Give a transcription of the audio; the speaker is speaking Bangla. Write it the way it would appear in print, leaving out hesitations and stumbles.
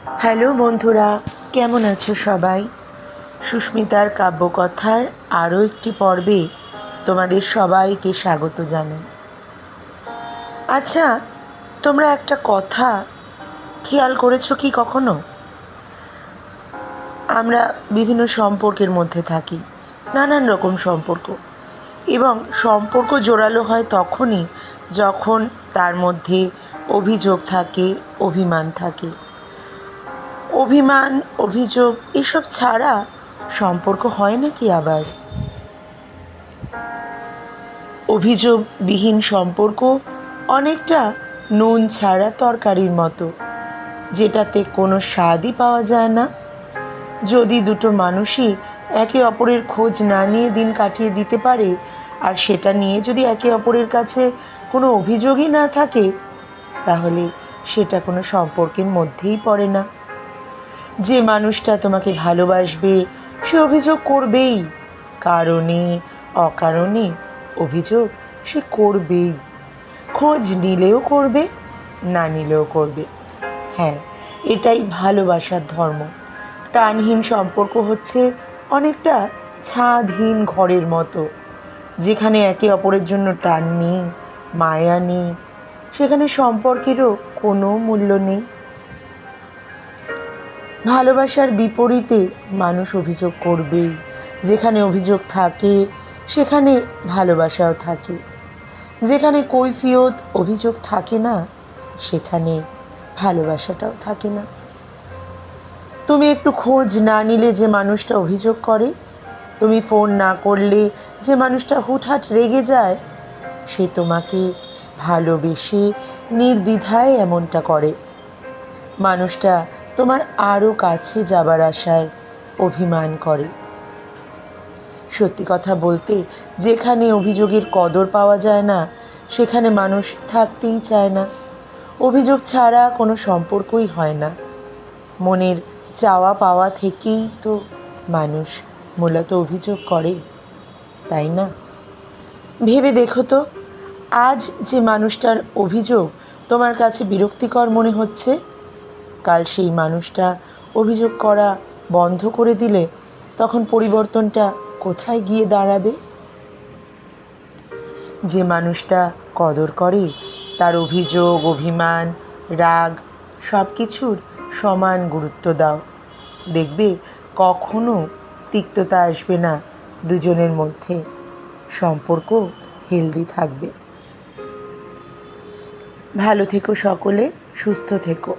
হ্যালো বন্ধুরা, কেমন আছো সবাই? সুস্মিতার কাব্যকথার আরও একটি পর্বে তোমাদের সবাইকে স্বাগত জানাই। আচ্ছা, তোমরা একটা কথা খেয়াল করেছো কি কখনো? আমরা বিভিন্ন সম্পর্কের মধ্যে থাকি, নানান রকম সম্পর্ক, এবং সম্পর্ক জোরালো হয় তখনই যখন তার মধ্যে অভিযোগ থাকে, অভিমান থাকে। অভিমান, অভিযোগ এসব ছাড়া সম্পর্ক হয় নাকি আবার? অভিযোগবিহীন সম্পর্ক অনেকটা নুন ছাড়া তরকারির মতো, যেটাতে কোনো স্বাদই পাওয়া যায় না। যদি দুটো মানুষই একে অপরের খোঁজ না নিয়ে দিন কাটিয়ে দিতে পারে, আর সেটা নিয়ে যদি একে অপরের কাছে কোনো অভিযোগই না থাকে, তাহলে সেটা কোনো সম্পর্কের মধ্যেই পড়ে না। যে মানুষটা তোমাকে ভালোবাসবে সে অভিযোগ করবেই, কারণে অকারণে অভিযোগ সে করবেই। খোঁজ নিলেও করবে, না নিলেও করবে। হ্যাঁ, এটাই ভালোবাসার ধর্ম। টানহীন সম্পর্ক হচ্ছে অনেকটা ছাদহীন ঘরের মতো, যেখানে একে অপরের জন্য টান নেই, মায়া নেই, সেখানে সম্পর্কেরও কোনো মূল্য নেই। ভালোবাসার বিপরীতে মানুষ অভিযোগ করবেই। যেখানে অভিযোগ থাকে সেখানে ভালোবাসাও থাকে। যেখানে কৈফিয়ত অভিযোগ থাকে না, সেখানে ভালোবাসাটাও থাকে না। তুমি একটু খোঁজ না নিলে যে মানুষটা অভিযোগ করে, তুমি ফোন না করলে যে মানুষটা হুটহাট রেগে যায়, সে তোমাকে ভালোবেসে নির্দ্বিধায় এমনটা করে। মানুষটা তোমার আরও কাছে যাবার আশায় অভিমান করে। সত্যি কথা বলতে, যেখানে অভিযোগের কদর পাওয়া যায় না, সেখানে মানুষ থাকতেই চায় না। অভিযোগ ছাড়া কোনো সম্পর্কই হয় না। মনের চাওয়া পাওয়া থেকেই তো মানুষ মূলত অভিযোগ করে, তাই না? ভেবে দেখো তো, আজ যে মানুষটার অভিযোগ তোমার কাছে বিরক্তিকর মনে হচ্ছে, কাল সেই মানুষটা অভিযোগ করা বন্ধ করে দিলে তখন পরিবর্তনটা কোথায় গিয়ে দাঁড়াবে? যে মানুষটা কদর করে তার অভিযোগ, অভিমান, রাগ সব কিছুর সমান গুরুত্ব দাও। দেখবে কখনো তিক্ততা আসবে না দুজনের মধ্যে, সম্পর্ক হেলদি থাকবে। ভালো থেকো সকলে, সুস্থ থেকো।